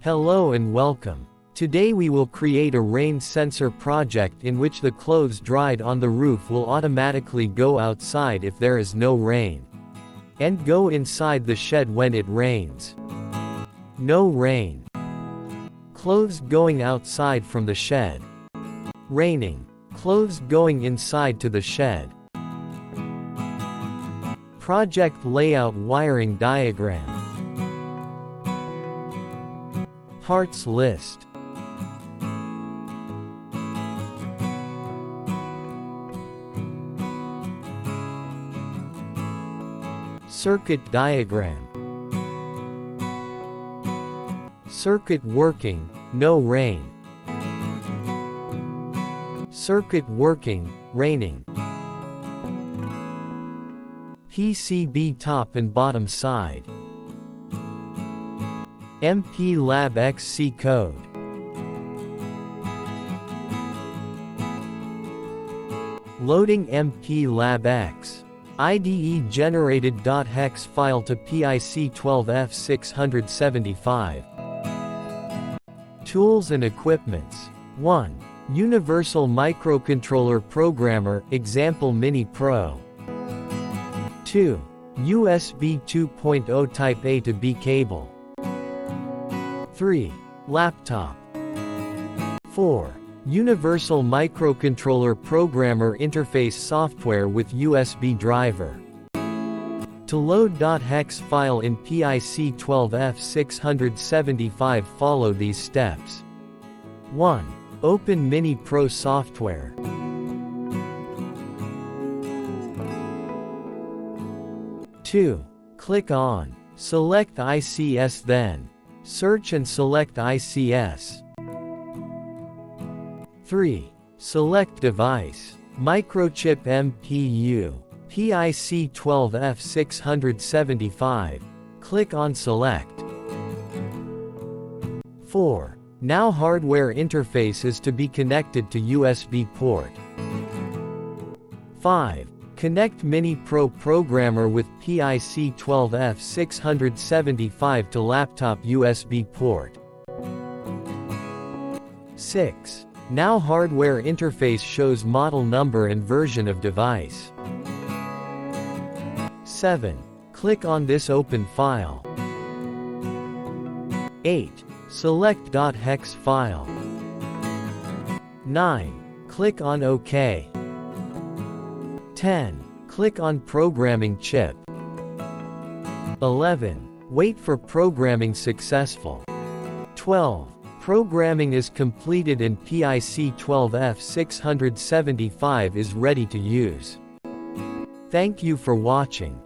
Hello and welcome. Today we will create a rain sensor project in which the clothes dried on the roof will automatically go outside if there is no rain, and go inside the shed when it rains. No rain. Clothes going outside from the shed. Raining. Clothes going inside to the shed. Project layout wiring diagram. Parts list. Circuit diagram. Circuit working, no rain. Circuit working, raining. PCB top and bottom side. MPLAB XC code. Loading MPLAB X. IDE generated .hex file to PIC12F675. Tools and equipments. 1. Universal Microcontroller Programmer, example Mini Pro. 2. USB 2.0 Type A to B cable. 3. Laptop. 4. Universal Microcontroller Programmer Interface software with USB driver. To load .hex file in PIC12F675, follow these steps. 1. Open Mini Pro software. 2. Click on. Select ICS, then search and select ICS. 3. Select device. Microchip MPU. PIC12F675. Click on Select. 4. Now hardware interface is to be connected to USB port. 5. Connect Mini Pro Programmer with PIC12F675 to laptop USB port. 6. Now hardware interface shows model number and version of device. 7. Click on this open file. 8. Select .hex file. 9. Click on OK. 10. Click on Programming chip. 11. Wait for programming successful. 12. Programming is completed and PIC12F675 is ready to use. Thank you for watching.